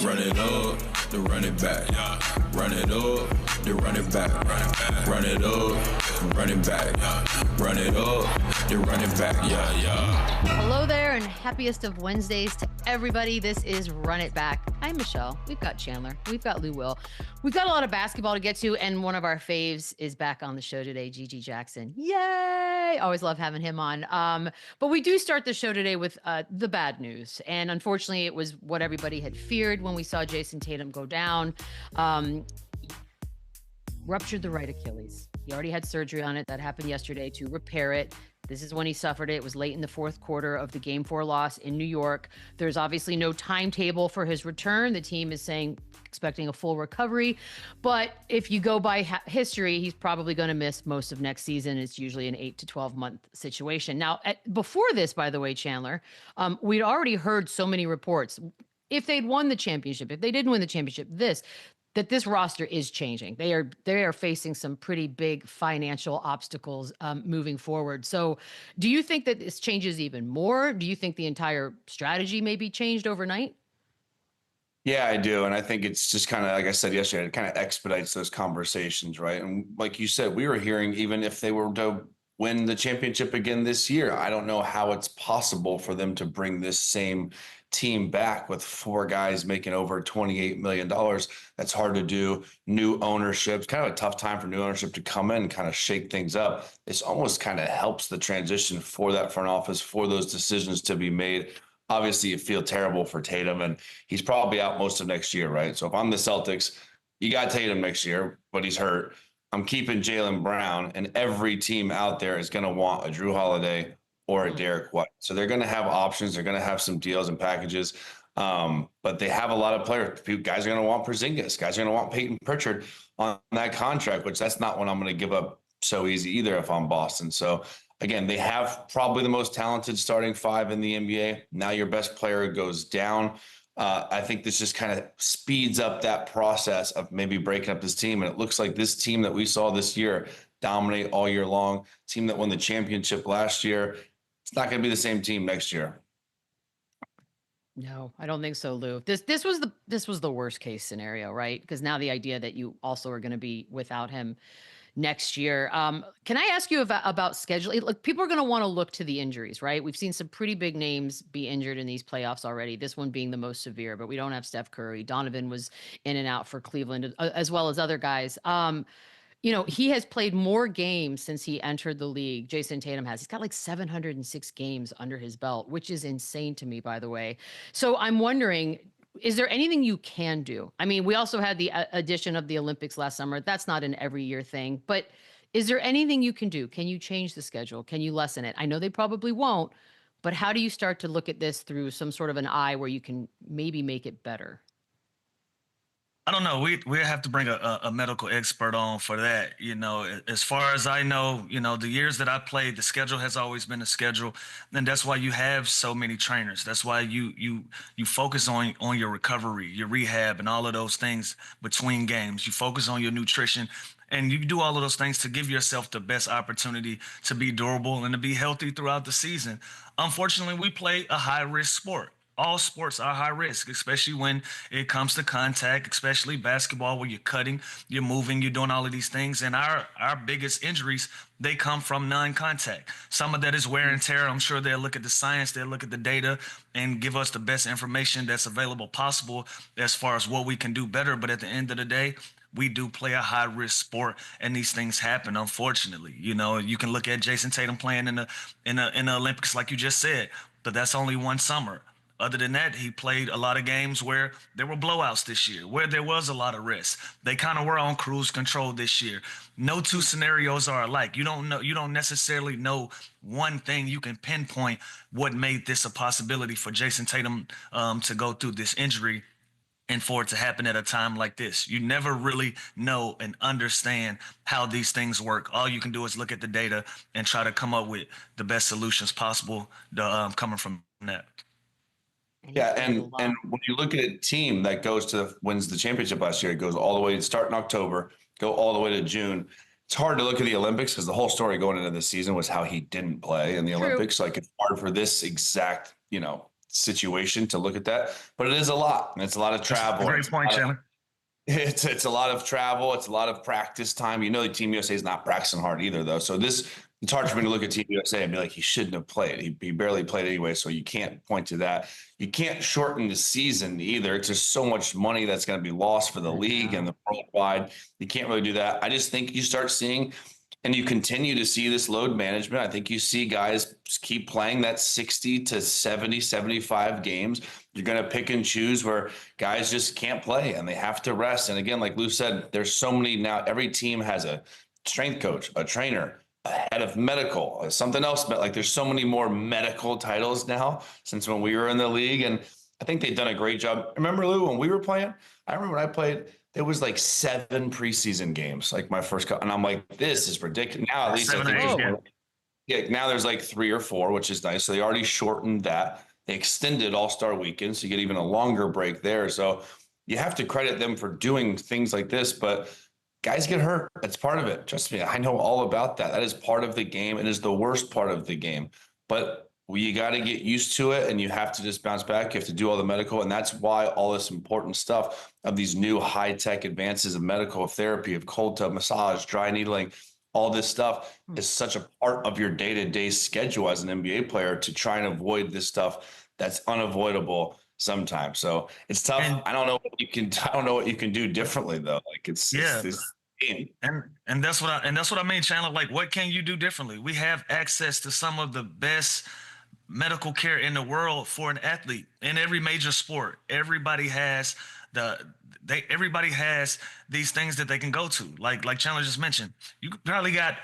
Run it up, then run it back. Run it up, then run it back. Run it up, run it back. Run it up, then run it back. Hello there, and happiest of Wednesdays to everybody. This is Run It Back. I'm Michelle. We've got Chandler. We've got Lou Will. We've got a lot of basketball to get to, and one of our faves is back on the show today, Gigi Jackson. Yay! Always love having him on. But we do start the show today with the bad news, and unfortunately, it was what everybody had feared when we saw Jayson Tatum go down. Ruptured the right Achilles. He already had surgery on it. That happened yesterday to repair it. This is when he suffered it. It was late in the fourth quarter of the Game 4 loss in New York. There's obviously no timetable for his return. The team is saying expecting a full recovery. But if you go by history, he's probably going to miss most of next season. It's usually an 8 to 12 month situation. Now, before this, by the way, Chandler, we'd already heard so many reports. If they'd won the championship, if they didn't win the championship, that this roster is changing. They are facing some pretty big financial obstacles moving forward. So do you think that this changes even more? Do you think the entire strategy may be changed overnight? Yeah, I do. And I think it's just kind of, like I said yesterday, it kind of expedites those conversations, right? And like you said, we were hearing even if they were to win the championship again this year, I don't know how it's possible for them to bring this same team back with 4 guys making over $28 million. That's hard to do. New ownership, it's kind of a tough time for new ownership to come in and kind of shake things up. This almost kind of helps the transition for that front office, for those decisions to be made. Obviously, you feel terrible for Tatum, and he's probably out most of next year, right? So if I'm the Celtics, you got Tatum next year, but he's hurt. I'm keeping Jaylen Brown, and every team out there is going to want a Drew Holiday or a Derek White. So they're going to have options. They're going to have some deals and packages. But they have a lot of players. Guys are going to want Porzingis. Guys are going to want Peyton Pritchard on that contract, which that's not what I'm going to give up so easy either if I'm Boston. So again, they have probably the most talented starting 5 in the NBA. Now your best player goes down. I think this just kind of speeds up that process of maybe breaking up this team. And it looks like this team that we saw this year dominate all year long, team that won the championship last year, it's not going to be the same team next year. No, I don't think so, Lou. This was the worst case scenario, right? Because now the idea that you also are going to be without him next year. Can I ask you about scheduling? Look, people are going to want to look to the injuries, right? We've seen some pretty big names be injured in these playoffs already. This one being the most severe, but we don't have Steph Curry. Donovan was in and out for Cleveland, as well as other guys. You know, he has played more games since he entered the league. Jayson Tatum has. He's got like 706 games under his belt, which is insane to me, by the way. So I'm wondering, is there anything you can do? I mean, we also had the addition of the Olympics last summer. That's not an every year thing, but is there anything you can do? Can you change the schedule? Can you lessen it? I know they probably won't, but how do you start to look at this through some sort of an eye where you can maybe make it better? I don't know. We have to bring a medical expert on for that. You know, as far as I know, you know, the years that I played, the schedule has always been a schedule, and that's why you have so many trainers. That's why you focus on your recovery, your rehab, and all of those things between games. You focus on your nutrition, and you do all of those things to give yourself the best opportunity to be durable and to be healthy throughout the season. Unfortunately, we play a high-risk sport. All sports are high risk, especially when it comes to contact, especially basketball, where you're cutting, you're moving, you're doing all of these things. And our biggest injuries, they come from non-contact. Some of that is wear and tear. I'm sure they'll look at the science, they'll look at the data and give us the best information that's available possible as far as what we can do better. But at the end of the day, we do play a high-risk sport, and these things happen, unfortunately. You know, you can look at Jayson Tatum playing in the Olympics, like you just said, but that's only one summer. Other than that, he played a lot of games where there were blowouts this year, where there was a lot of risk. They kind of were on cruise control this year. No two scenarios are alike. You don't necessarily know one thing. You can pinpoint what made this a possibility for Jayson Tatum to go through this injury and for it to happen at a time like this. You never really know and understand how these things work. All you can do is look at the data and try to come up with the best solutions possible coming from that. Yeah, and when you look at a team that wins the championship last year, it goes all the way to start in October, go all the way to June. It's hard to look at the Olympics because the whole story going into this season was how he didn't play in the Olympics. Like, it's hard for this exact, situation to look at that, but it is a lot. And it's a lot of travel. Great point, Chandler. It's a lot of travel. It's a lot of practice time. You know, the Team USA is not practicing hard either, though. So it's hard for me to look at Team USA and be like, he shouldn't have played. He barely played anyway. So you can't point to that. You can't shorten the season either. It's just so much money that's going to be lost for the league and the worldwide. You can't really do that. I just think you start seeing, and you continue to see this load management. I think you see guys keep playing that 60 to 70, 75 games. You're going to pick and choose where guys just can't play and they have to rest. And again, like Lou said, there's so many now. Every team has a strength coach, a trainer, a head of medical, something else. But like there's so many more medical titles now since when we were in the league. And I think they've done a great job. Remember, Lou, when we were playing? I remember when I played, there was like 7 preseason games, like my first, and I'm like, this is ridiculous. Now at least I think now there's like 3 or 4, which is nice. So they already shortened that. They extended All-Star Weekend, so you get even a longer break there. So you have to credit them for doing things like this, but guys get hurt. That's part of it. Trust me, I know all about that. That is part of the game. It is the worst part of the game. But you got to get used to it, and you have to just bounce back. You have to do all the medical, and that's why all this important stuff of these new high-tech advances of medical therapy, of cold tub massage, dry needling, all this stuff is such a part of your day-to-day schedule as an NBA player to try and avoid this stuff that's unavoidable sometimes. So it's tough. I don't know what you can do differently though. Like it's game. And that's what I mean, Chandler. Like, what can you do differently? We have access to some of the best medical care in the world for an athlete in every major sport. Everybody has these things that they can go to. Like Chandler just mentioned, you probably got,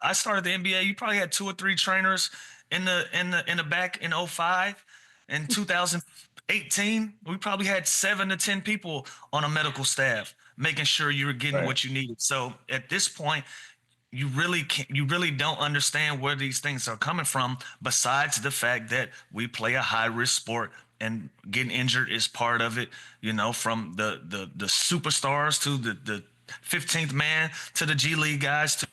I started the NBA. You probably had 2 or 3 trainers in the back in 05. In 2018, we probably had 7 to 10 people on a medical staff making sure you were getting what you needed. So at this point, you really don't understand where these things are coming from, besides the fact that we play a high-risk sport and getting injured is part of it, you know, from the superstars to the 15th man to the G League guys to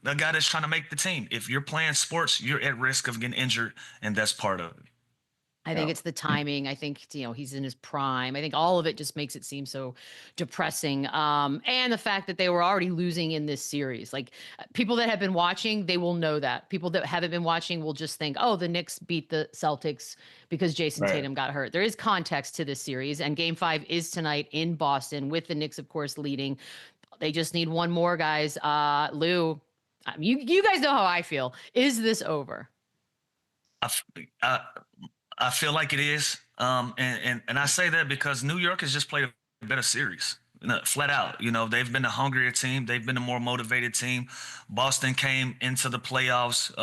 the guy that's trying to make the team. If you're playing sports, you're at risk of getting injured, and that's part of it. I think it's the timing. I think, you know, he's in his prime. I think all of it just makes it seem so depressing. And the fact that they were already losing in this series. Like, people that have been watching, they will know that. People that haven't been watching will just think, oh, the Knicks beat the Celtics because Jason Tatum got hurt. There is context to this series, and Game 5 is tonight in Boston, with the Knicks, of course, leading. They just need one more, guys. Lou, you guys know how I feel. Is this over? I feel like it is. And I say that because New York has just played a better series, flat out. You know, they've been a hungrier team. They've been a more motivated team. Boston came into the playoffs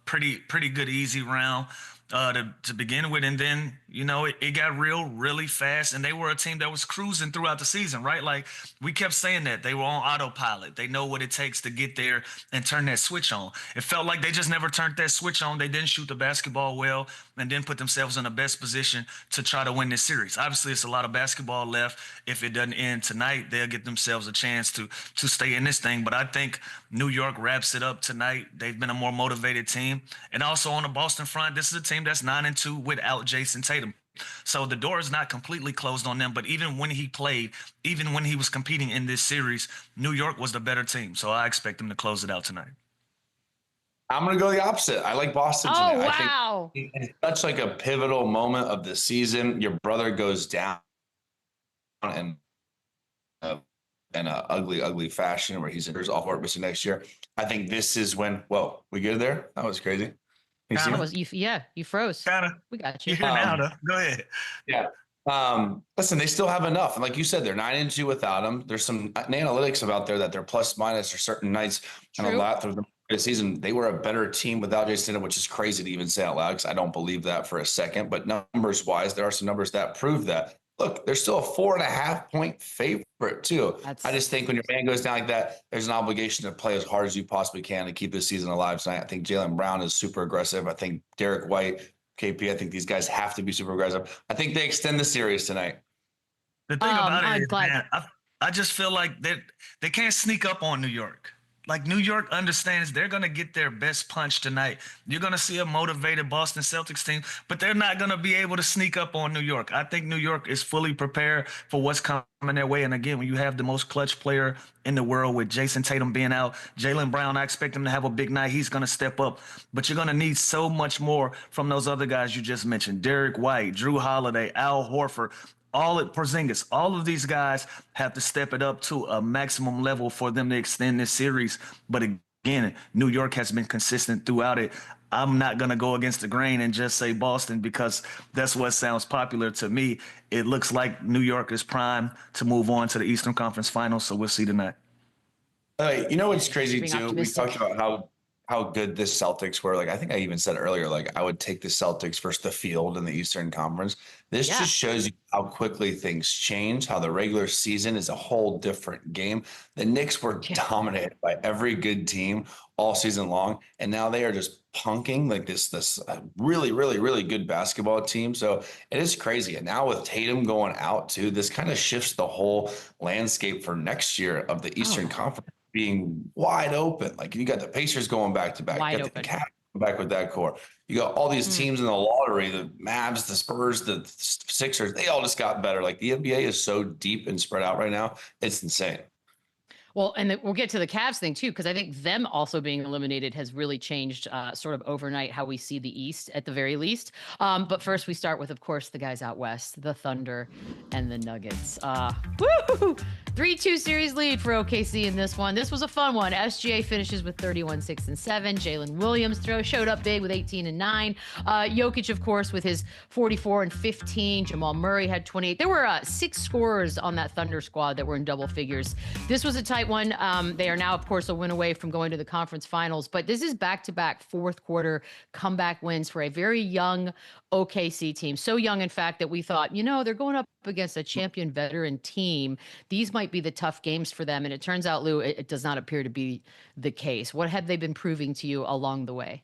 pretty good, easy round to begin with. And then, you know, it got really fast. And they were a team that was cruising throughout the season, right? Like, we kept saying that they were on autopilot. They know what it takes to get there and turn that switch on. It felt like they just never turned that switch on. They didn't shoot the basketball well and didn't put themselves in the best position to try to win this series. Obviously, it's a lot of basketball left. If it doesn't end tonight, they'll get themselves a chance to stay in this thing. But I think New York wraps it up tonight. They've been a more motivated team. And also on the Boston front, this is a team that's 9-2 without Jason Tatum. So the door is not completely closed on them, but even when he played, even when he was competing in this series, New York was the better team. So I expect them to close it out tonight. I'm going to go the opposite. I like Boston tonight. Oh, wow. I think it's such like a pivotal moment of the season. Your brother goes down and in a ugly fashion where he's in off work missing next year. I think this is when, whoa, we good there? That was crazy. You froze. Kinda. We got you. You're here now, though. Go ahead. Yeah. Listen, they still have enough. And like you said, they're 9-2 without him. There's some analytics about there that they're plus minus or certain nights and a lot through the season. They were a better team without Jason, which is crazy to even say out loud because I don't believe that for a second. But numbers wise, there are some numbers that prove that. Look, they're still a 4.5-point favorite too. I just think when your man goes down like that, there's an obligation to play as hard as you possibly can to keep this season alive tonight. I think Jaylen Brown is super aggressive. I think Derek White, KP, I think these guys have to be super aggressive. I think they extend the series tonight. The thing about it is, man, I just feel like they can't sneak up on New York. Like New York understands they're going to get their best punch tonight. You're going to see a motivated Boston Celtics team, but they're not going to be able to sneak up on New York. I think New York is fully prepared for what's coming their way. And again, when you have the most clutch player in the world with Jason Tatum being out, Jaylen Brown, I expect him to have a big night. He's going to step up, but you're going to need so much more from those other guys you just mentioned. Derek White, Drew Holiday, Al Horford, all at Porzingis, all of these guys have to step it up to a maximum level for them to extend this series. But again, New York has been consistent throughout it. I'm not going to go against the grain and just say Boston because that's what sounds popular to me. It looks like New York is primed to move on to the Eastern Conference Finals, so we'll see tonight. You know what's crazy Being too? optimistic. We talked about how good the Celtics were. Like, I think I even said earlier, like I would take the Celtics versus the field in the Eastern Conference. This just shows you how quickly things change, how the regular season is a whole different game. The Knicks were dominated by every good team all season long, and now they are just punking like this really, really, really good basketball team. So it is crazy. And now with Tatum going out too, this kind of shifts the whole landscape for next year of the Eastern Conference being wide open. Like you got the Pacers going back to back, you got the Cavs back with that core. You got all these teams in the lottery, the Mavs, the Spurs, the Sixers, they all just got better. Like the NBA is so deep and spread out right now. It's insane. Well, and we'll get to the Cavs thing too, because I think them also being eliminated has really changed sort of overnight how we see the East at the very least. But first we start with, of course, the guys out West, the Thunder and the Nuggets. Woo! 3-2 series lead for OKC in this one. This was a fun one. SGA finishes with 31, 6, and 7. Jalen Williams showed up big with 18 and 9. JOKIC, of course, with his 44 and 15. Jamal Murray had 28. There were 6 scorers on that Thunder squad that were in double figures. This was a tight one. They are now, of course, a win away from going to the conference finals, but this is back-to-back fourth quarter comeback wins for a very young OKC team. So young, in fact, that we thought, they're going up against a champion veteran team. These might be the tough games for them. And it turns out, Lou, it does not appear to be the case. What have they been proving to you along the way?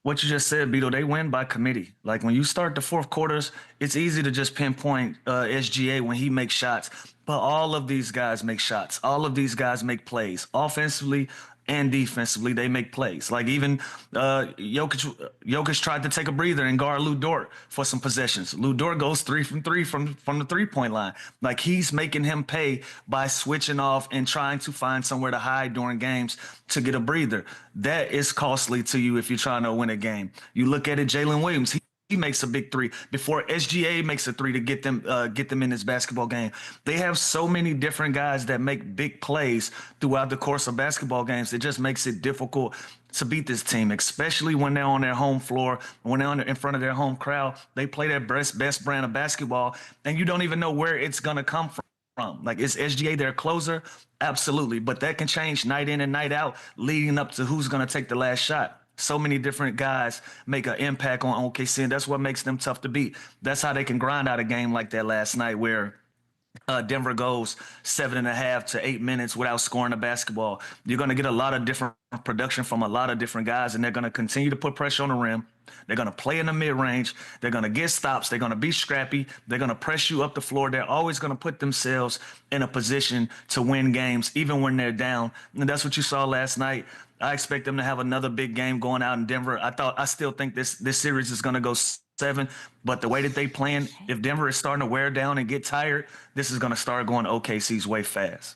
What you just said, Beadle, they win by committee. Like when you start the fourth quarters, it's easy to just pinpoint SGA when he makes shots. But all of these guys make shots. All of these guys make plays. Offensively and defensively, they make plays. Like even Jokic tried to take a breather and guard Lou Dort for some possessions. Lou Dort goes 3 from 3 from the three-point line. Like he's making him pay by switching off and trying to find somewhere to hide during games to get a breather. That is costly to you if you're trying to win a game. You look at it, Jalen Williams, he makes a big 3 before SGA makes a 3 to get them in this basketball game. They have so many different guys that make big plays throughout the course of basketball games. It just makes it difficult to beat this team, especially when they're on their home floor, when they're in front of their home crowd. They play their best brand of basketball, and you don't even know where it's going to come from. Like, is SGA their closer? Absolutely. But that can change night in and night out, leading up to who's going to take the last shot. So many different guys make an impact on OKC, and that's what makes them tough to beat. That's how they can grind out a game like that last night where Denver goes 7.5 to 8 minutes without scoring a basketball. You're going to get a lot of different production from a lot of different guys, and they're going to continue to put pressure on the rim. They're going to play in the mid-range. They're going to get stops. They're going to be scrappy. They're going to press you up the floor. They're always going to put themselves in a position to win games, even when they're down. And that's what you saw last night. I expect them to have another big game going out in Denver. I still think this series is going to go 7, but the way that they playing, if Denver is starting to wear down and get tired, this is going to start going OKC's way fast.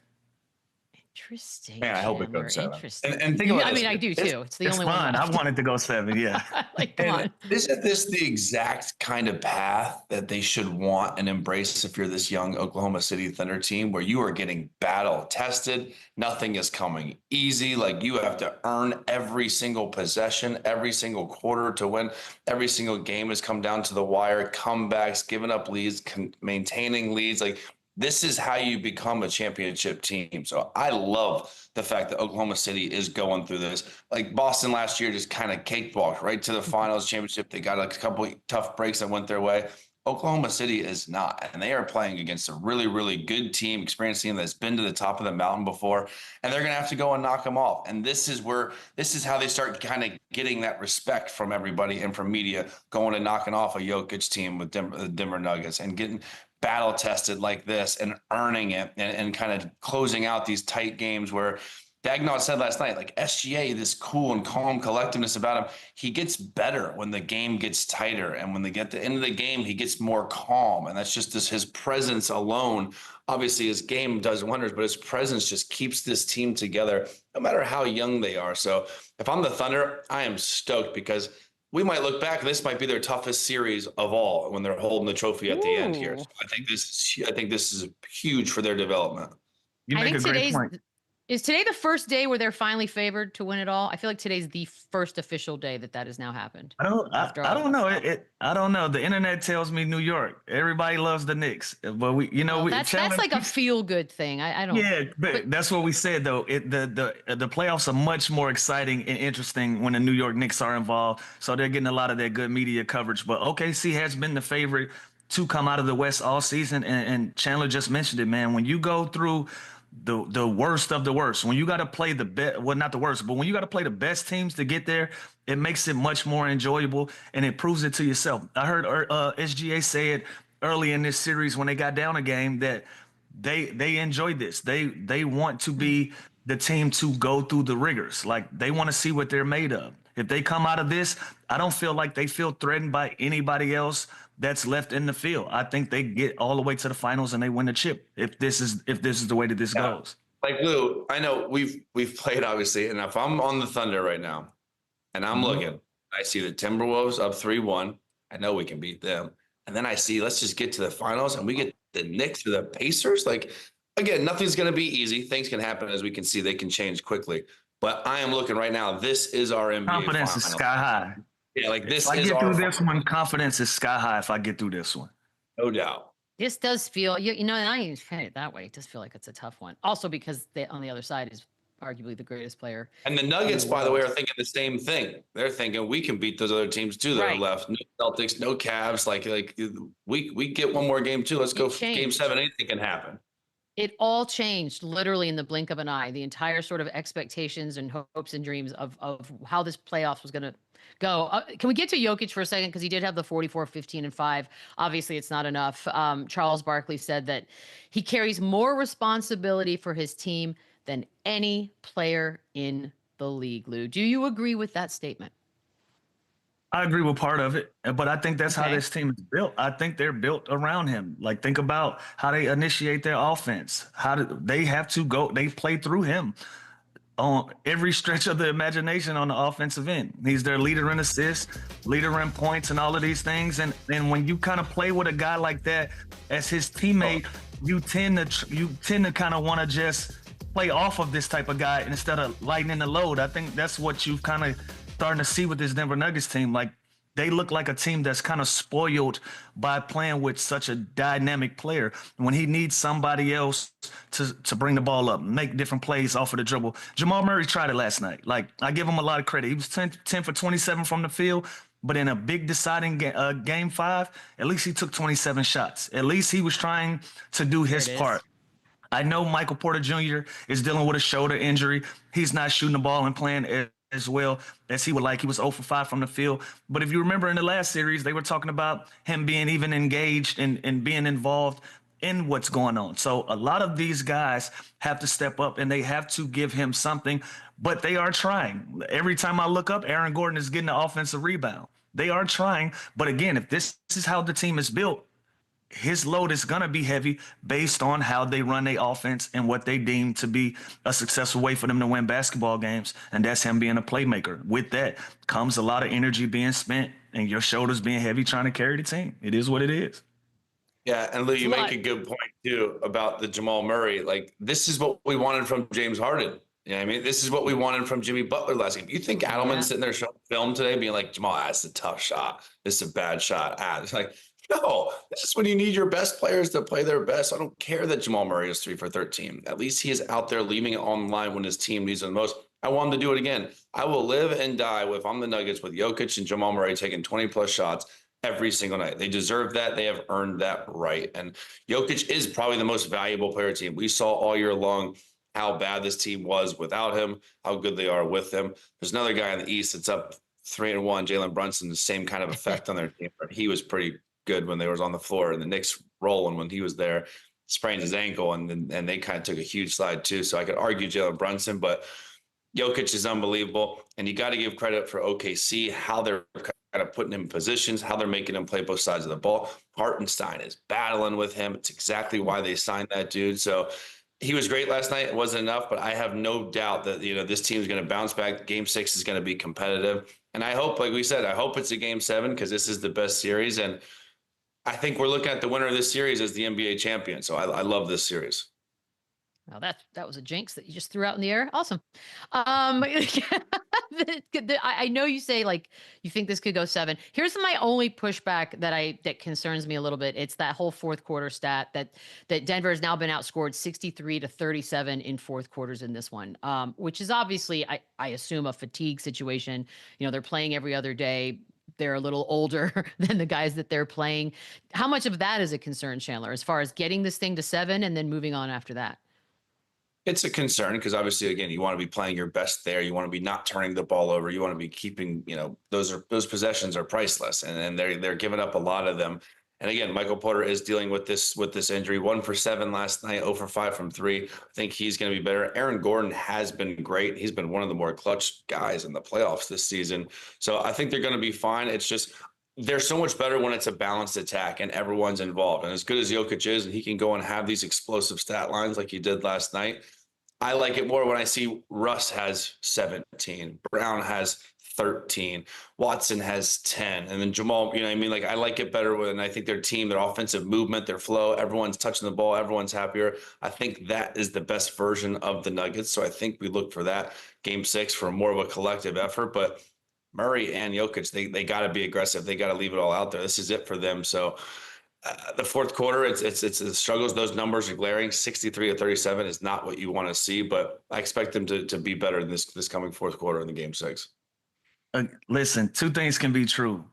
Interesting. Man, I hope it Chandler. goes 7. Interesting. And think about I this. mean, I do too. It's the only fine. one. I wanted to go 7. Yeah. Like, come on. Isn't this the exact kind of path that they should want and embrace if you're this young Oklahoma City Thunder team, where you are getting battle tested? Nothing is coming easy. Like, you have to earn every single possession, every single quarter to win. Every single game has come down to the wire, comebacks, giving up leads, maintaining leads. Like, this is how you become a championship team. So I love the fact that Oklahoma City is going through this. Like Boston last year just kind of cakewalked right to the finals championship. They got a couple tough breaks that went their way. Oklahoma City is not, and they are playing against a really, really good team, experienced team that's been to the top of the mountain before, and they're going to have to go and knock them off. And this is how they start kind of getting that respect from everybody and from media, going and knocking off a Jokic team with the Denver Nuggets and getting battle tested like this and earning it and kind of closing out these tight games where Dagnall said last night, like SGA, this cool and calm collectiveness about him, he gets better when the game gets tighter. And when they get to the end of the game, he gets more calm. And that's just his presence alone. Obviously, his game does wonders, but his presence just keeps this team together, no matter how young they are. So if I'm the Thunder, I am stoked because we might look back. This might be their toughest series of all when they're holding the trophy at the end here. So I think this is huge for their development. You make a great point. Is today the first day where they're finally favored to win it all? I feel like today's the first official day that has now happened. I don't know. I don't know. The internet tells me New York. Everybody loves the Knicks, but that's like a feel good thing. I don't. Yeah, but that's what we said though. The playoffs are much more exciting and interesting when the New York Knicks are involved. So they're getting a lot of that good media coverage. But OKC has been the favorite to come out of the West all season, and Chandler just mentioned it, man. When you go through the worst of the worst, when you got to play the best, well, not the worst, but when you got to play the best teams to get there, it makes it much more enjoyable and it proves it to yourself. I heard SGA say it early in this series when they got down a game that they enjoyed this. They want to be the team to go through the rigors. Like they want to see what they're made of. If they come out of this, I don't feel like they feel threatened by anybody else that's left in the field. I think they get all the way to the finals and they win the chip if this is the way that this goes. Like Lou, I know we've played obviously, and if I'm on the Thunder right now and I'm looking, I see the Timberwolves up 3-1. I know we can beat them. And then I see, let's just get to the finals and we get the Knicks or the Pacers. Like, again, nothing's going to be easy. Things can happen, as we can see. They can change quickly. But I am looking right now. This is our NBA Confidence final. is sky high. Yeah, like this if I is get our through this one, confidence is sky high if I get through this one. No doubt. This does feel, and I ain't saying it that way. It does feel like it's a tough one. Also because on the other side is arguably the greatest player. And the Nuggets, by the way, are thinking the same thing. They're thinking we can beat those other teams too that are left. No Celtics, no Cavs. Like we get one more game too. Let's go game 7. Anything can happen. It all changed literally in the blink of an eye. The entire sort of expectations and hopes and dreams of how this playoffs was going to go. Can we get to Jokic for a second? Because he did have the 44, 15, and 5. Obviously, it's not enough. Charles Barkley said that he carries more responsibility for his team than any player in the league, Lou. Do you agree with that statement? I agree with part of it, but I think that's how this team is built. I think they're built around him. Like, think about how they initiate their offense. How do they have to go? They play through him on every stretch of the imagination on the offensive end. He's their leader in assists, leader in points, and all of these things. And when you kind of play with a guy like that as his teammate, you tend to kind of want to just play off of this type of guy instead of lightening the load. I think that's what you've kind of starting to see with this Denver Nuggets team. Like, they look like a team that's kind of spoiled by playing with such a dynamic player. When he needs somebody else to bring the ball up, make different plays off of the dribble. Jamal Murray tried it last night. Like, I give him a lot of credit. He was 10 for 27 from the field, but in a big deciding game 5, at least he took 27 shots. At least he was trying to do his part. I know Michael Porter Jr. is dealing with a shoulder injury. He's not shooting the ball and playing as well as he would like. He was 0 for 5 from the field. But if you remember in the last series, they were talking about him being even engaged and being involved in what's going on. So a lot of these guys have to step up and they have to give him something, but they are trying. Every time I look up, Aaron Gordon is getting the offensive rebound. They are trying. But again, if this is how the team is built, his load is going to be heavy based on how they run their offense and what they deem to be a successful way for them to win basketball games. And that's him being a playmaker. With that comes a lot of energy being spent and your shoulders being heavy trying to carry the team. It is what it is. Yeah, and Lou, you make a good point too about the Jamal Murray. Like, this is what we wanted from James Harden. You know what I mean? This is what we wanted from Jimmy Butler last game. You think Adelman's sitting there showing film today being like, Jamal, that's a tough shot. This is a bad shot. It's like, no, this is when you need your best players to play their best. I don't care that Jamal Murray is 3 for 13. At least he is out there leaving it on the line when his team needs it the most. I want him to do it again. I will live and die if I'm the Nuggets with Jokic and Jamal Murray taking 20-plus shots every single night. They deserve that. They have earned that right. And Jokic is probably the most valuable player team. We saw all year long how bad this team was without him, how good they are with him. There's another guy in the East that's up 3-1, Jalen Brunson, the same kind of effect on their team. He was pretty good when they was on the floor, and the Knicks rolling when he was there. sprains his ankle, and they kind of took a huge slide too. So I could argue Jalen Brunson, but Jokic is unbelievable, and you got to give credit for OKC, how they're kind of putting him in positions, how they're making him play both sides of the ball. Hartenstein is battling with him. It's exactly why they signed that dude. So he was great last night. It wasn't enough, but I have no doubt that, this team is going to bounce back. Game 6 is going to be competitive. And I hope, like we said, I hope it's a Game 7 because this is the best series. And I think we're looking at the winner of this series as the NBA champion. So I love this series. Well, that was a jinx that you just threw out in the air. Awesome. I know you say like you think this could go 7. Here's my only pushback that concerns me a little bit. It's that whole fourth quarter stat that Denver has now been outscored 63-37 in fourth quarters in this one, which is obviously I assume a fatigue situation. They're playing every other day. They're a little older than the guys that they're playing. How much of that is a concern, Chandler, as far as getting this thing to 7 and then moving on after that? It's a concern because obviously, again, you want to be playing your best there. You want to be not turning the ball over. You want to be keeping, those possessions are priceless, and they're giving up a lot of them. And again, Michael Porter is dealing with this injury. 1 for 7 last night, 0 for 5 from 3. I think he's going to be better. Aaron Gordon has been great. He's been one of the more clutch guys in the playoffs this season. So I think they're going to be fine. It's just they're so much better when it's a balanced attack and everyone's involved. And as good as Jokic is, and he can go and have these explosive stat lines like he did last night, I like it more when I see Russ has 17, Brown has 13, Watson has 10, and then Jamal, Like, I like it better when I think their team, their offensive movement, their flow, everyone's touching the ball, everyone's happier. I think that is the best version of the Nuggets. So I think we look for that Game 6 for more of a collective effort. But Murray and Jokic, they got to be aggressive. They got to leave it all out there. This is it for them. So the fourth quarter, it's the struggles. Those numbers are glaring. 63-37 is not what you want to see, but I expect them to be better in this coming fourth quarter in the Game 6. Listen, 2 things can be true.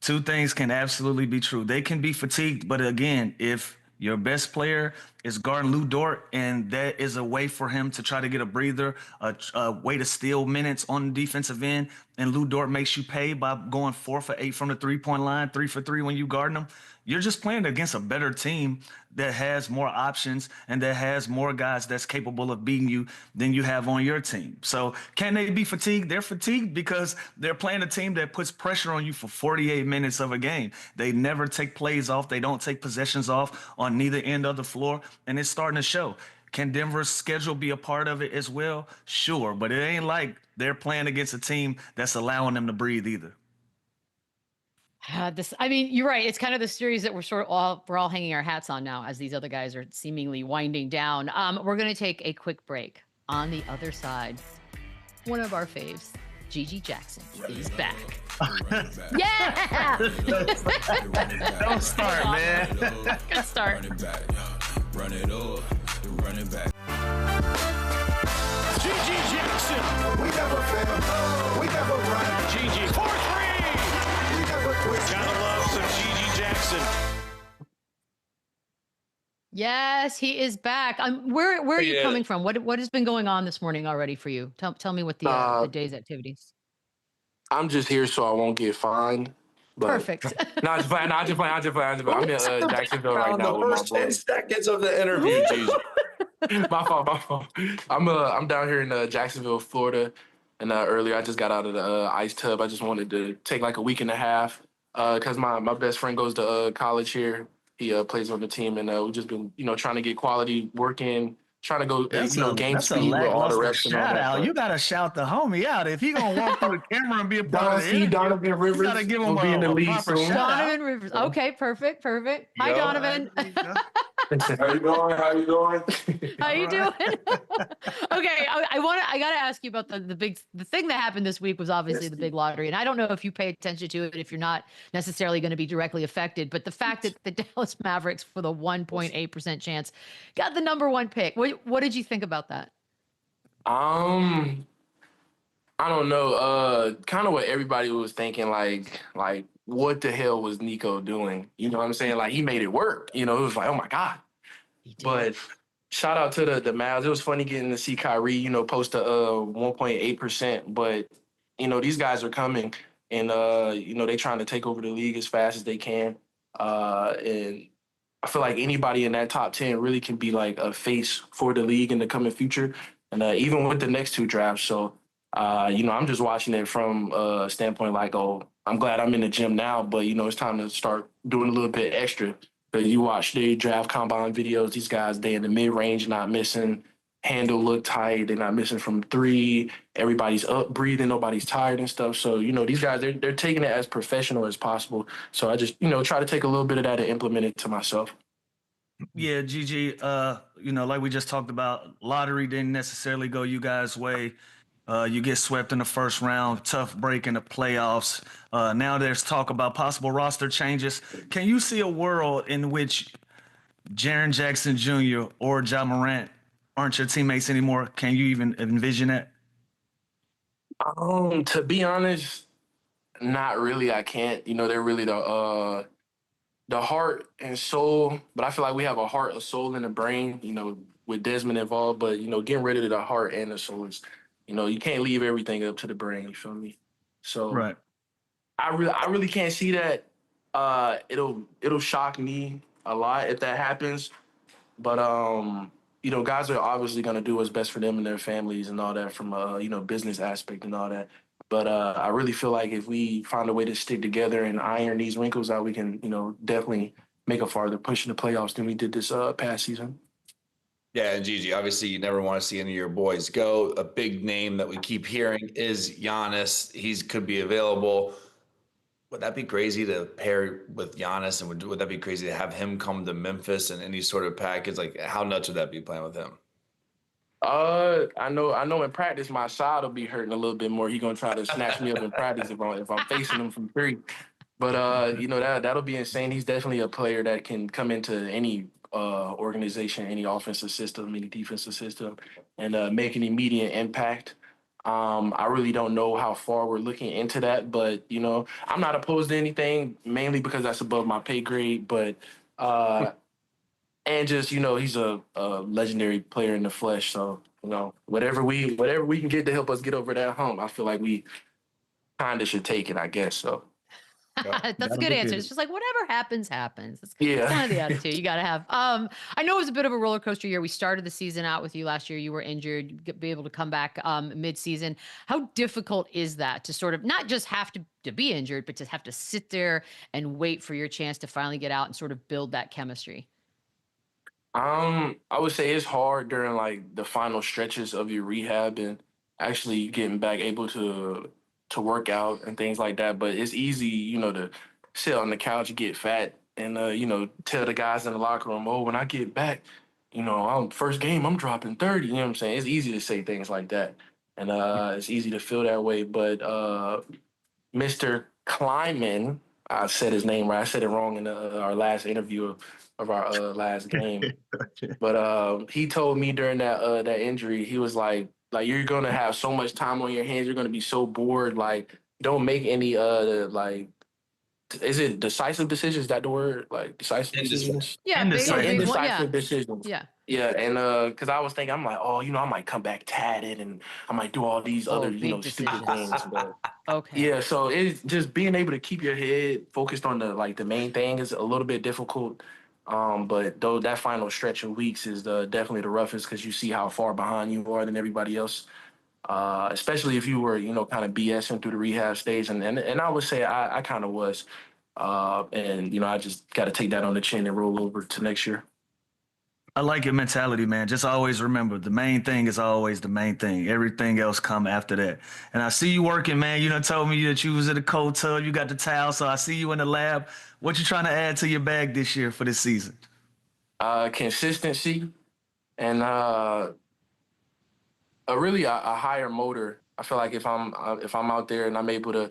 2 things can absolutely be true. They can be fatigued, but again, if your best player is guarding Lou Dort, and that is a way for him to try to get a breather, a way to steal minutes on the defensive end, and Lou Dort makes you pay by going 4 for 8 from the three-point line, 3 for 3 when you guarding him. You're just playing against a better team that has more options and that has more guys that's capable of beating you than you have on your team. So can they be fatigued? They're fatigued because they're playing a team that puts pressure on you for 48 minutes of a game. They never take plays off. They don't take possessions off on neither end of the floor, and it's starting to show. Can Denver's schedule be a part of it as well? Sure, but it ain't like they're playing against a team that's allowing them to breathe either. You're right. It's kind of the series that we're all hanging our hats on now as these other guys are seemingly winding down. We're going to take a quick break. On the other side, one of our faves, Gigi Jackson, is back. Yeah! Don't start, man. Good start. Run it up, run it back. Gigi Jackson. We never fail. We never run. Gigi. 4-3. We never quit. Gotta love some Gigi Jackson. Yes, he is back. Where are you coming from? What has been going on this morning already for you? Tell me what the day's activities. I'm just here so I won't get fined. But Perfect. I'm just playing. I'm in Jacksonville right now. The first 10 seconds of the interview, Gigi. My fault. I'm down here in Jacksonville, Florida, and earlier I just got out of the ice tub. I just wanted to take like a week and a half because my best friend goes to college here. He plays on the team, and we've just been trying to get quality work in. Trying to go, game speed with all the reps and all that. Shout out. You gotta shout the homie out. If he gonna walk through the camera and be a part of it, Donovan Rivers. You gotta give him be in the lead soon. Donovan Rivers. Okay, perfect. Hi, Donovan. How you doing? How you doing? Okay, I gotta ask you about the thing that happened this week was obviously the big lottery, and I don't know if you pay attention to it if you're not necessarily going to be directly affected, but the fact that the Dallas Mavericks, for the 1.8% chance, got the number 1 pick. What did you think about that? I don't know. Kind of what everybody was thinking, like what the hell was Nico doing? You know what I'm saying? Like, he made it work. It was like, oh my God. But shout out to the Mavs. It was funny getting to see Kyrie, post a 1.8%. But, these guys are coming and, they trying to take over the league as fast as they can. And I feel like anybody in that top 10 really can be like a face for the league in the coming future. And even with the next two drafts. So, I'm just watching it from a standpoint like, oh, I'm glad I'm in the gym now, but, it's time to start doing a little bit extra. But you watch the draft combine videos, these guys, they in the mid-range, not missing. Handle look tight. They're not missing from three. Everybody's up breathing. Nobody's tired and stuff. So, these guys, they're taking it as professional as possible. So I just, try to take a little bit of that and implement it to myself. Yeah, Gigi, like we just talked about, lottery didn't necessarily go you guys' way. You get swept in the first round, tough break in the playoffs. Now there's talk about possible roster changes. Can you see a world in which Jaren Jackson Jr. or Ja Morant aren't your teammates anymore? Can you even envision that? To be honest, not really. I can't. They're really the heart and soul, but I feel like we have a heart, a soul, and a brain, with Desmond involved, but, getting rid of the heart and the soul is, you can't leave everything up to the brain, you feel me? So Right. I really can't see that. It'll shock me a lot if that happens, but, guys are obviously going to do what's best for them and their families and all that from a, business aspect and all that. But I really feel like if we find a way to stick together and iron these wrinkles out, we can, definitely make a farther push in the playoffs than we did this past season. Yeah, and Gigi, obviously you never want to see any of your boys go. A big name that we keep hearing is Giannis. He could be available. Would that be crazy to pair with Giannis, and would that be crazy to have him come to Memphis in any sort of package? Like, how nuts would that be playing with him? I know. In practice, my side will be hurting a little bit more. He's gonna try to snatch me up in practice if I'm facing him from three. But that'll be insane. He's definitely a player that can come into any organization, any offensive system, any defensive system, and make an immediate impact. I really don't know how far we're looking into that, but I'm not opposed to anything, mainly because that's above my pay grade. But and just he's a legendary player in the flesh. So whatever we can get to help us get over that hump, I feel like we kind of should take it, I guess. So that's a good answer. It's just like whatever happens, happens. It's yeah, kind of the attitude you got to have. I know it was a bit of a roller coaster year. We started the season out with you last year. You were injured, be able to come back mid-season. How difficult is that to sort of not just have to be injured, but to have to sit there and wait for your chance to finally get out and sort of build that chemistry? I would say it's hard during like the final stretches of your rehab and actually getting back able to work out and things like that. But it's easy, to sit on the couch and get fat and tell the guys in the locker room, oh, when I get back, first game I'm dropping 30. You know what I'm saying? It's easy to say things like that, and it's easy to feel that way. But Mr. Kleiman, I said his name right. I said it wrong in our last interview of our last game. But he told me during that injury, he was like you're gonna have so much time on your hands, you're gonna be so bored. Like, don't make any is it decisive decisions? Is that the word? Like decisive decisions? Yeah, indecisive decisions. Yeah. Yeah, and because I was thinking, I'm like, oh, I might come back tatted, and I might do all these other, stupid things. But okay. yeah, so it's just being able to keep your head focused on the main thing is a little bit difficult. But though that final stretch of weeks is definitely the roughest because you see how far behind you are than everybody else. Especially if you were, kind of BSing through the rehab stage, and I would say I kind of was. And I just got to take that on the chin and roll over to next year. I like your mentality, man. Just always remember the main thing is always the main thing. Everything else come after that. And I see you working, man. You done told me that you was in the cold tub. You got the towel, so I see you in the lab. What you trying to add to your bag this year for this season? Consistency and really a higher motor. I feel like if I'm out there and I'm able to,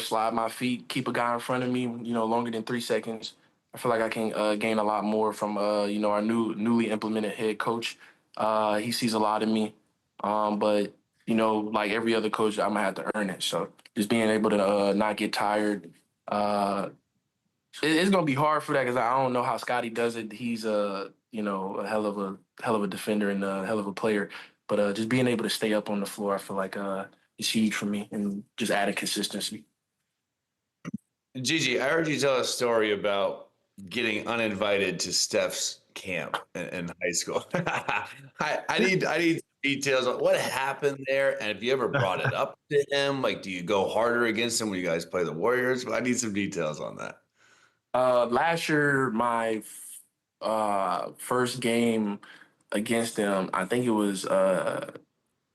slide my feet, keep a guy in front of me, longer than 3 seconds, I feel like I can gain a lot more from, our newly implemented head coach. He sees a lot in me. But, like every other coach, I'm going to have to earn it. So just being able to not get tired. It's going to be hard for that because I don't know how Scotty does it. He's, a hell of a defender and a hell of a player. But just being able to stay up on the floor, I feel like is huge for me and just adding consistency. Gigi, I heard you tell a story about getting uninvited to Steph's camp in high school. I need details on what happened there, and if you ever brought it up to him, like, do you go harder against him when you guys play the Warriors? I need some details on that. Last year, my first game against them, I think it was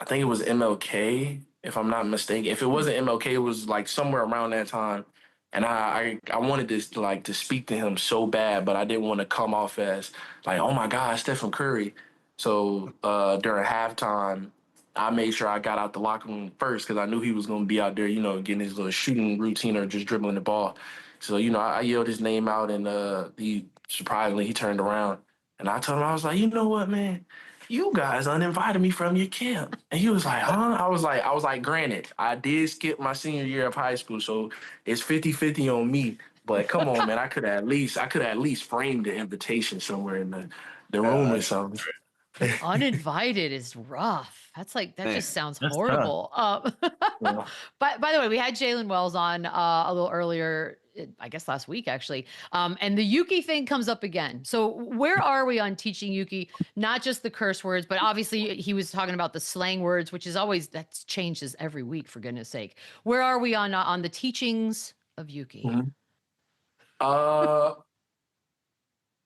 MLK, if I'm not mistaken. If it wasn't MLK, it was like somewhere around that time. And I wanted this to speak to him so bad, but I didn't want to come off as like, oh my God, Stephen Curry. So during halftime, I made sure I got out the locker room first because I knew he was going to be out there, getting his little shooting routine or just dribbling the ball. So, I yelled his name out, and he surprisingly, he turned around. And I told him, I was like, you know what, man? You guys uninvited me from your camp. And he was like, huh? I was like, granted, I did skip my senior year of high school, so it's 50-50 on me. But come on, man, I could at least frame the invitation somewhere in the room or something. Uninvited is rough. That just sounds That's horrible. Yeah. By the way, we had Jalen Wells on a little earlier, I guess last week actually. And the Yuki thing comes up again. So where are we on teaching Yuki, not just the curse words, but obviously he was talking about the slang words, which is always, that changes every week, for goodness sake. Where are we on the teachings of Yuki? Mm-hmm.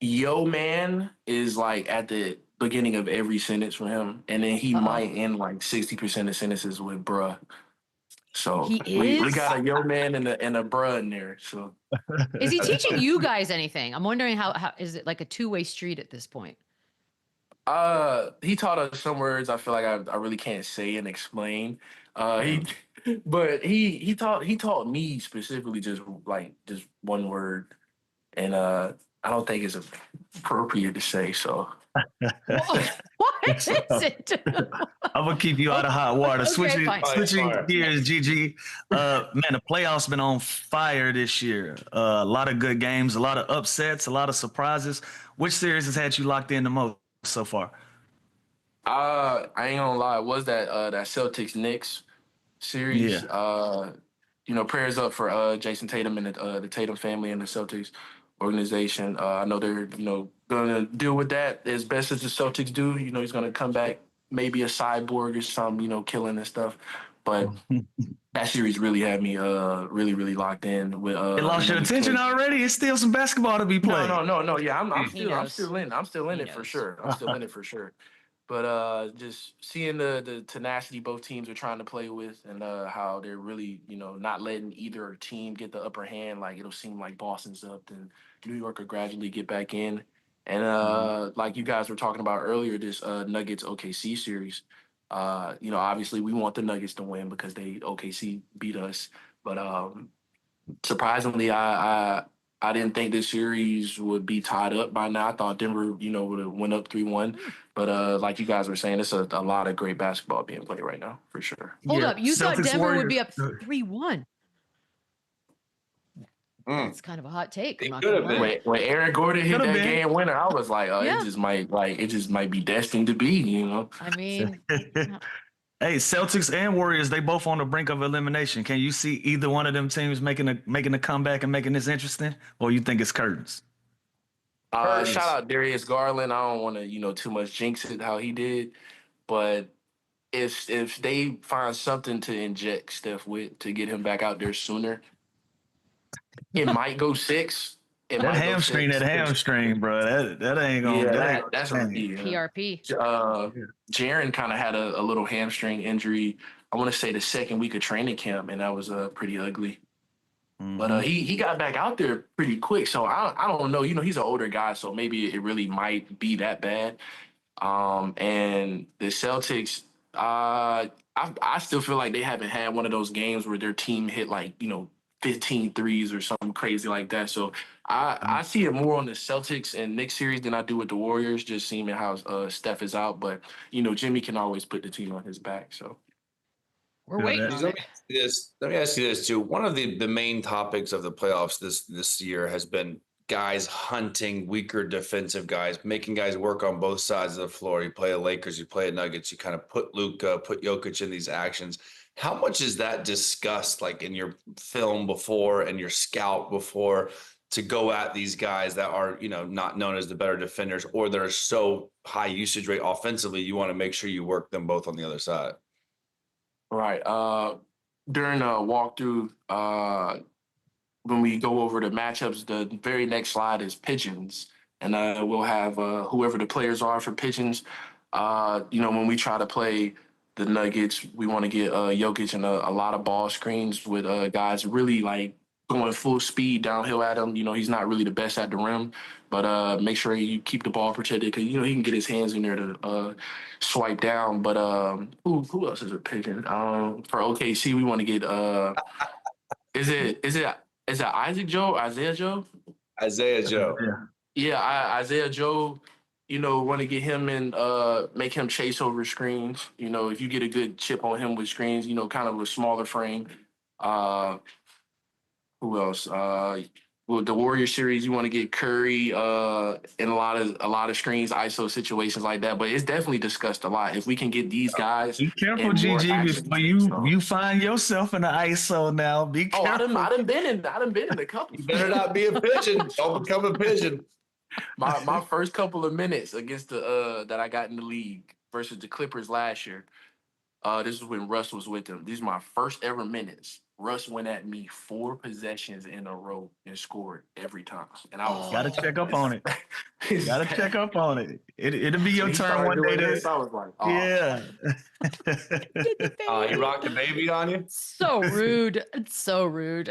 Yo man is like at the beginning of every sentence for him, and then he might end like 60% of sentences with bruh. So we got a yo man and a bruh in there. So is he teaching you guys anything? I'm wondering how is it like a two-way street at this point? He taught us some words I feel like I really can't say and explain. He taught me specifically just one word, and I don't think it's appropriate to say so. What is it? I'm gonna keep you out of hot water. Okay, Switching gears, GG. Man, the playoffs been on fire this year. A lot of good games, a lot of upsets, a lot of surprises. Which series has had you locked in the most so far? I ain't gonna lie, it was that Celtics KNICKS series. Yeah. Prayers up for JAYSON Tatum and the Tatum family and the Celtics organization. I know they're gonna deal with that as best as the Celtics do. He's gonna come back, maybe a cyborg or some, killing and stuff. But that series really had me really locked in with. It lost your attention already. It's still some basketball to be played. No. Yeah, I'm still in it He for knows. sure. I'm still in it for sure. But just seeing the tenacity both teams are trying to play with, and how they're really, not letting either team get the upper hand. Like, it'll seem like Boston's up, then New York will gradually get back in. And like you guys were talking about earlier, this Nuggets OKC series. Obviously we want the Nuggets to win because OKC beat us. But surprisingly, I didn't think this series would be tied up by now. I thought Denver, would have went up 3-1. But like you guys were saying, it's a lot of great basketball being played right now, for sure. Hold up. You thought Celtics Denver would be Warriors. up 3-1. It's kind of a hot take. I'm not could gonna have lie. When Aaron Gordon hit Could've that been. game winner, I was like, Yeah. it just might be destined to be, I mean, Hey, Celtics and Warriors, they both on the brink of elimination. Can you see either one of them teams making a comeback and making this interesting, or you think it's curtains? Shout out Darius Garland. I don't want to, too much jinx it how he did, but if they find something to inject Steph with to get him back out there sooner, it might go 6. That hamstring, bro. That ain't gonna. Yeah, that's what he. PRP. Jaren kind of had a little hamstring injury. I want to say the second week of training camp, and that was pretty ugly. But he got back out there pretty quick, so I don't know. He's an older guy, so maybe it really might be that bad. And the Celtics, I still feel like they haven't had one of those games where their team hit 15 threes or something crazy like that. So I see it more on the Celtics and Knicks series than I do with the Warriors, just seeing how Steph is out. But, Jimmy can always put the team on his back. So We're waiting on Let it. me ask you this too. One of the main topics of the playoffs this year has been guys hunting weaker defensive guys, making guys work on both sides of the floor. You play the Lakers, you play the Nuggets, you kind of put Luka, put Jokic in these actions. How much is that discussed, like in your film before and your scout before? to go at these guys that are, not known as the better defenders, or they're so high usage rate offensively, you want to make sure you work them both on the other side. Right. During a walkthrough, when we go over the matchups, the very next slide is pigeons. And we'll have whoever the players are for pigeons. When we try to play the Nuggets, we want to get JOKIC and a lot of ball screens with guys really like going full speed downhill at him. He's not really the best at the rim, but make sure you keep the ball protected because, he can get his hands in there to swipe down. But who else is a pigeon? For OKC, we want to get is it Isaiah Joe? Isaiah Joe. Yeah, Isaiah Joe, want to get him and make him chase over screens. If you get a good chip on him with screens, kind of a smaller frame. Who else? With the Warrior series, you want to get Curry in a lot of screens, ISO situations like that. But it's definitely discussed a lot. If we can get these guys, be careful, GG, before you find yourself in the ISO now. Be careful. I done been in a couple. You better not be a pigeon. Don't become a pigeon. My first couple of minutes against the that I got in the league versus the Clippers last year. This is when Russ was with them. These are my first ever minutes. Russ went at me 4 possessions in a row and scored every time. And I was gotta check up on it. Gotta check up on it. It'll be your turn one day. I was like, yeah. He rocked a baby on you. So rude. It's so rude.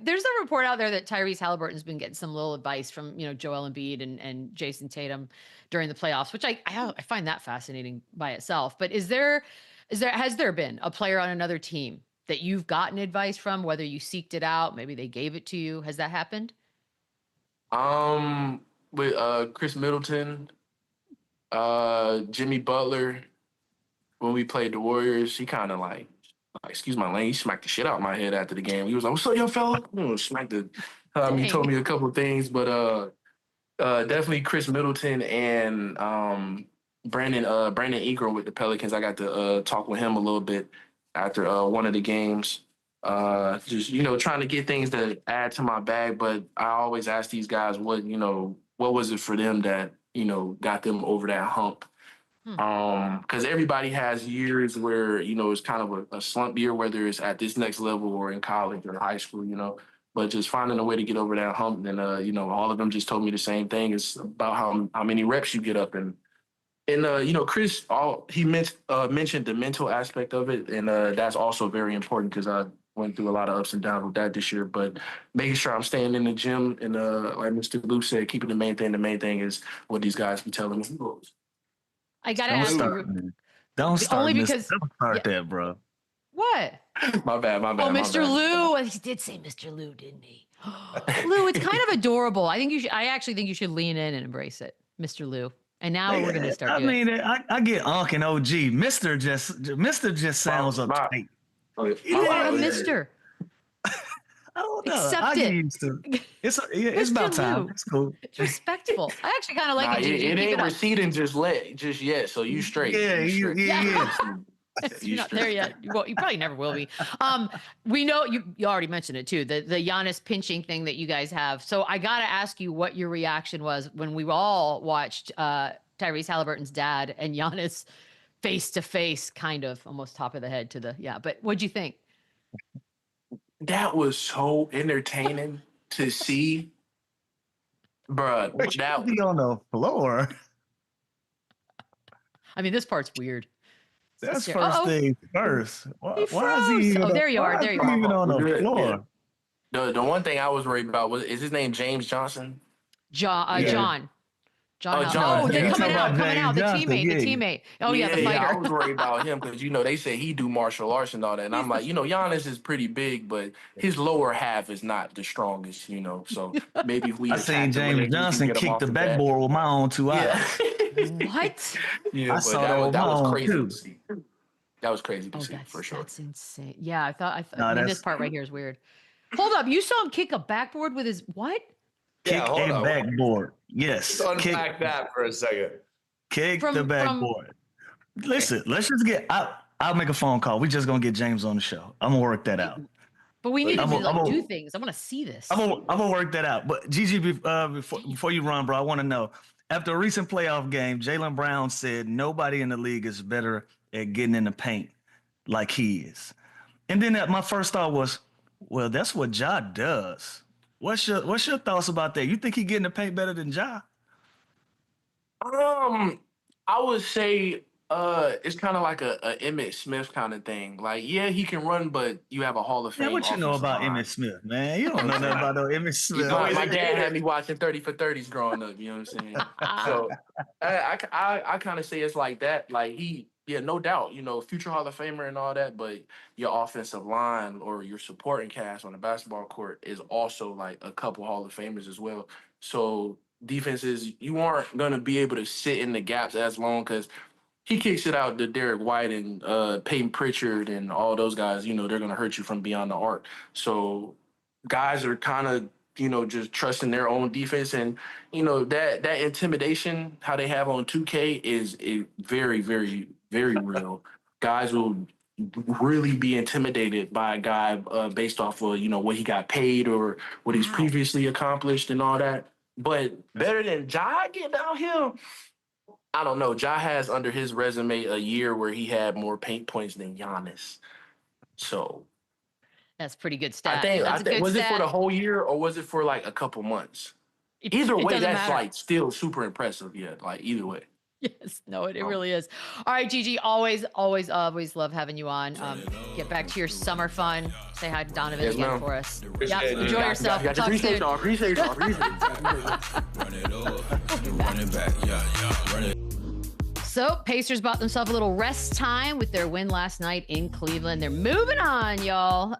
There's a report out there that Tyrese Halliburton's been getting some little advice from Joel Embiid and Jason Tatum during the playoffs, which I find that fascinating by itself. But has there been a player on another team that you've gotten advice from, whether you seeked it out, maybe they gave it to you? Has that happened? With Chris Middleton, Jimmy Butler, when we played the Warriors, he kind of like, excuse my language, he smacked the shit out of my head after the game. He was like, "What's up, young fella?" Smacked the. He told me a couple of things, but definitely Chris Middleton and Brandon Ingram with the Pelicans. I got to talk with him a little bit after one of the games. Just trying to get things that add to my bag, but I always ask these guys what was it for them that got them over that hump. Because everybody has years where it's kind of a slump year, whether it's at this next level or in college or high school, but just finding a way to get over that hump. And all of them just told me the same thing. It's about how many reps you get up. And Chris, he mentioned the mental aspect of it, and that's also very important because I went through a lot of ups and downs with that this year. But making sure I'm staying in the gym, and like Mr. Lou said, keeping the main thing. The main thing is what these guys be telling me. I gotta ask you. Don't start. Only don't that, start that, bro. What? My bad. Oh, Mr. Lou. He did say Mr. Lou, didn't he? Lou, it's kind of adorable. I actually think you should lean in and embrace it, Mr. Lou. And now we're gonna start. I get Unc and OG. Mister just sounds uptight. Mister. I don't know. Accept it. It's about time. It's cool. It's respectful. I actually kind of like it. It ain't receding just yet. So you straight. Yeah. You're not there yet. Well, you probably never will be. We know you already mentioned it too. The Giannis pinching thing that you guys have. So I gotta ask you what your reaction was when we all watched Tyrese Halliburton's dad and Giannis face to face, kind of almost top of the head to the But what'd you think? That was so entertaining to see, bruh. That be on the floor. I mean, this part's weird. That's first thing first. Why is he even? Oh, there you are. There you are. Even on the floor. The one thing I was worried about is his name James Johnson? John. John. Oh, they're coming out. The Johnson, teammate. Oh, the fighter. Yeah, I was worried about him because they say he do martial arts and all that, and I'm like, Giannis is pretty big, but his lower half is not the strongest, So maybe if we. I seen James Johnson kick the backboard with my own 2 eyes. What? Yeah, I saw that was crazy too. to see. That was crazy to see for sure. That's insane. Yeah, I thought this part right here is weird. Hold up, you saw him kick a backboard with his what? Kick a backboard. Yes. Let's unpack that for a second. Kick the backboard. Listen, let's just get. I'll make a phone call. We just gonna get James on the show. I'm gonna work that out. But we need to I'm a- do things. I want to see this. I'm gonna work that out. But Gigi, before you run, bro, I want to know. After a recent playoff game, Jaylen Brown said nobody in the league is better at getting in the paint like he is. And then my first thought was, well, that's what Ja does. What's your thoughts about that? You think he get in the paint better than Ja? I would say it's kind of like a Emmitt Smith kind of thing. Like, yeah, he can run, but you have a Hall of Fame. Man, what you know offensive about line. Emmitt Smith, man? You don't know nothing about no Emmitt Smith. My dad had me watching 30 for 30s growing up. You know what I'm saying? So I kind of say it's like that. Like yeah, no doubt, future Hall of Famer and all that, but your offensive line or your supporting cast on the basketball court is also like a couple Hall of Famers as well. So defenses, you aren't going to be able to sit in the gaps as long because he kicks it out to Derek White and Peyton Pritchard and all those guys. They're going to hurt you from beyond the arc. So guys are kind of, just trusting their own defense. And, that intimidation, how they have on 2K is very, very, very real. Guys will really be intimidated by a guy based off of, what he got paid or what he's previously accomplished and all that. But better than Ja getting down here, I don't know. Ja has under his resume a year where he had more paint points than Giannis. So that's pretty good stat. I think was it for the whole year or was it for like a couple months? Either way, that's like still super impressive. Yeah, like either way. Yes, no, it really is. All right, Gigi, always love having you on. Get back to your summer fun. Say hi to Donovan again for us. Yeah, enjoy yourself. Appreciate y'all. Appreciate y'all. Run it up, run it back, run it. So Pacers bought themselves a little rest time with their win last night in Cleveland. They're moving on, y'all.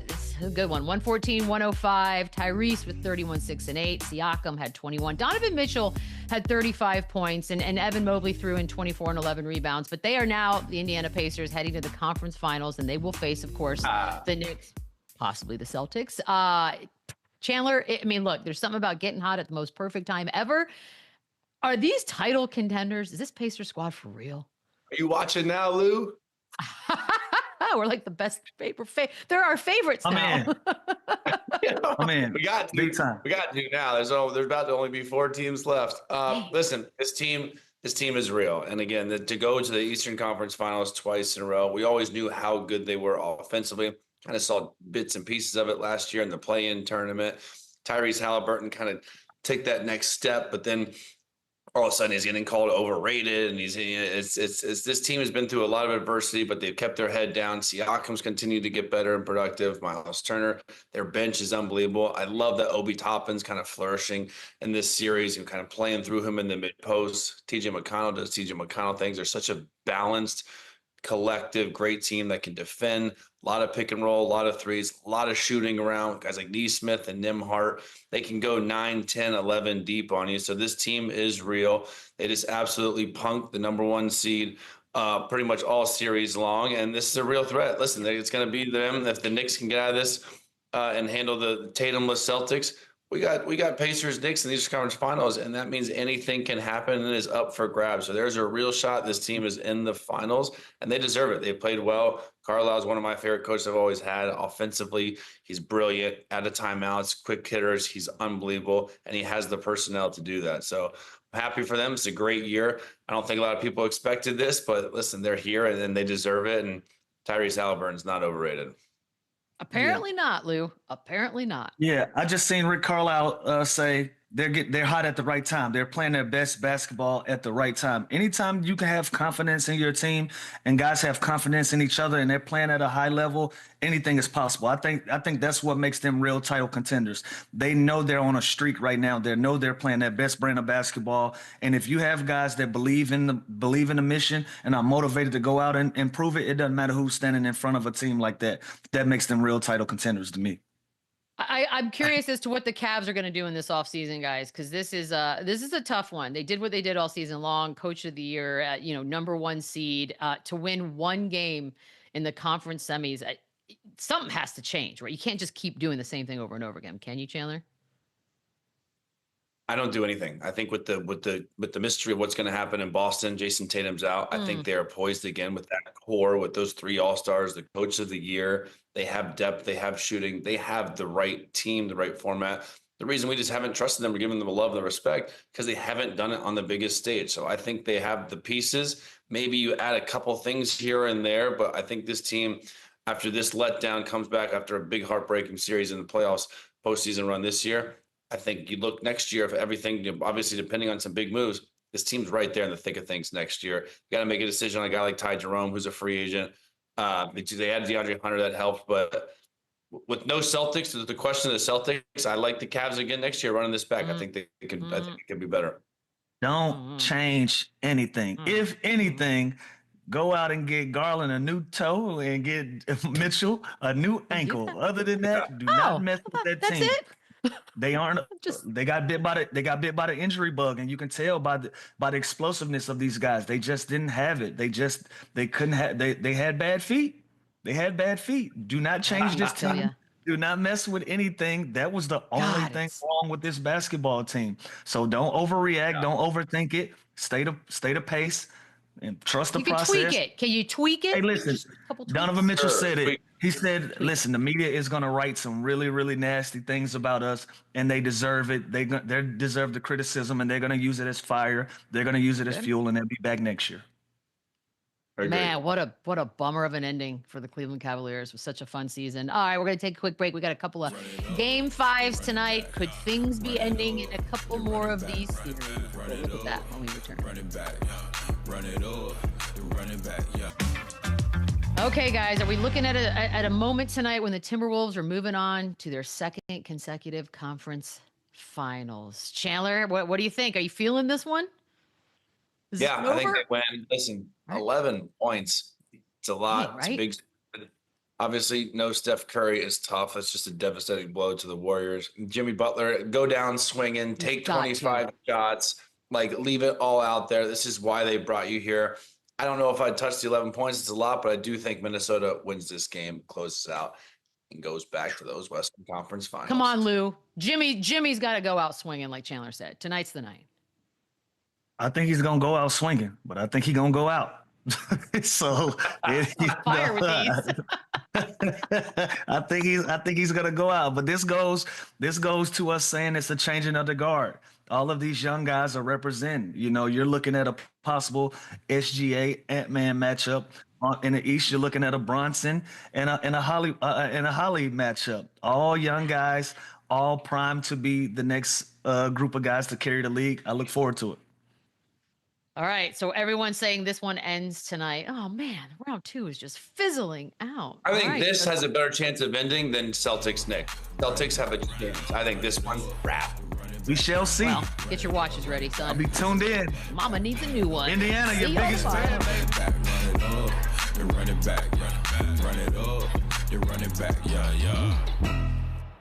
It's a good one. 114-105. Tyrese with 31, 6, and 8. Siakam had 21. Donovan Mitchell had 35 points, and Evan Mobley threw in 24 and 11 rebounds. But they are now, the Indiana Pacers, heading to the conference finals, and they will face, of course, the Knicks, possibly the Celtics. Chandler, I mean, look, there's something about getting hot at the most perfect time ever. Are these title contenders? Is this Pacer squad for real? Are you watching now, Lou? We're like the best paper. They're our favorites now. I'm in. We got to. Big time. We got to now. There's about to only be 4 teams left. Listen, this team is real. And again, to go to the Eastern Conference Finals twice in a row, we always knew how good they were offensively. Kind of saw bits and pieces of it last year in the play-in tournament. Tyrese Halliburton kind of take that next step, but then all of a sudden he's getting called overrated, and this team has been through a lot of adversity, but they've kept their head down. Siakam's continued to get better and productive. Miles Turner, their bench is unbelievable. I love that Obi Toppin's kind of flourishing in this series and kind of playing through him in the mid post. TJ McConnell does TJ McConnell things. They're such a balanced, collective, great team that can defend. A lot of pick and roll, a lot of threes, a lot of shooting around. Guys like Neesmith and Nimhart, they can go 9, 10, 11 deep on you. So this team is real. They just absolutely punked the #1 seed pretty much all series long. And this is a real threat. Listen, it's going to be them. If the Knicks can get out of this and handle the Tatumless Celtics, we got Pacers, Knicks in these conference finals, and that means anything can happen and is up for grabs. So there's a real shot this team is in the finals, and they deserve it. They played well. Carlisle is one of my favorite coaches I've always had. Offensively, he's brilliant. Out of timeouts, quick hitters, he's unbelievable, and he has the personnel to do that. So I'm happy for them. It's a great year. I don't think a lot of people expected this, but listen, they're here, and they deserve it, and Tyrese Halliburton's not overrated. Apparently not, Lou. Apparently not. Yeah, I just seen Rick Carlisle say they're hot at the right time. They're playing their best basketball at the right time. Anytime you can have confidence in your team and guys have confidence in each other and they're playing at a high level, anything is possible. I think that's what makes them real title contenders. They know they're on a streak right now. They know they're playing their best brand of basketball. And if you have guys that believe in the mission and are motivated to go out and prove it, it doesn't matter who's standing in front of a team like that. That makes them real title contenders to me. I'm curious as to what the Cavs are going to do in this offseason, guys, because this is a tough one. They did what they did all season long. Coach of the year, #1 seed, to win one game in the conference semis. Something has to change, right? You can't just keep doing the same thing over and over again, can you, Chandler? I don't do anything. I think with the mystery of what's going to happen in Boston, Jason Tatum's out. I think they are poised again with that core, with those 3 All-Stars, the coach of the year. They have depth, they have shooting, they have the right team, the right format. The reason we just haven't trusted them or given them the love and the respect because they haven't done it on the biggest stage. So I think they have the pieces. Maybe you add a couple things here and there, but I think this team, after this letdown, comes back after a big heartbreaking series in the playoffs, postseason run this year. I think you look next year, if everything, obviously depending on some big moves, this team's right there in the thick of things next year. You got to make a decision on a guy like Ty Jerome, who's a free agent. They had DeAndre Hunter, that helped, but with no Celtics, the question of the Celtics, I like the Cavs again next year running this back. I think they could. I think it could be better. Don't change anything. If anything, go out and get Garland a new toe and get Mitchell a new ankle. Other than that, do not mess with that team. That's it. They aren't. They got bit by the injury bug, and you can tell by the explosiveness of these guys. They just didn't have it. They couldn't have. They had bad feet. They had bad feet. Do not change this team. Do not mess with anything. That was the only thing wrong with this basketball team. So don't overreact. Don't overthink it. Stay the pace and trust the process. You can tweak it. Can you tweak it? Hey, listen. Donovan Mitchell said it. He said, listen, the media is going to write some really, really nasty things about us, and they deserve it. They deserve the criticism, and they're going to use it as fire. They're going to use it as fuel, and they'll be back next year. Man, what a bummer of an ending for the Cleveland Cavaliers. It was such a fun season. All right, we're going to take a quick break. We got a couple of game 5s tonight. Could things be ending in a couple more of these series? We'll look at that when we return. Okay, guys, are we looking at a moment tonight when the Timberwolves are moving on to their 2nd consecutive conference finals? Chandler, what do you think? Are you feeling this one? Yeah, I think they win. Listen, 11 points. It's a lot. It's big. Obviously, no Steph Curry is tough. It's just a devastating blow to the Warriors. Jimmy Butler, go down swinging, take 25 shots, like leave it all out there. This is why they brought you here. I don't know if I'd touch the 11 points. It's a lot, but I do think Minnesota wins this game, closes out, and goes back to those Western Conference finals. Come on, Lou. Jimmy's got to go out swinging, like Chandler said. Tonight's the night. I think he's gonna go out swinging, but I think he's gonna go out. So fire with these. I think he's gonna go out. But this goes to us saying it's a changing of the guard. All of these young guys are representing. You know, you're looking at a possible SGA Ant-Man matchup. In the East, you're looking at a Bronson and a Holly matchup. All young guys, all primed to be the next group of guys to carry the league. I look forward to it. All right, so everyone's saying this one ends tonight. Oh man, round 2 is just fizzling out. I think this has a better chance of ending than Celtics Knicks. Celtics have a chance. I think this one's wrap. We shall see. Well, get your watches ready, son. I'll be tuned in. Mama needs a new one. Indiana, your biggest fan. Run it back, run it up, run it up, run it back, yeah.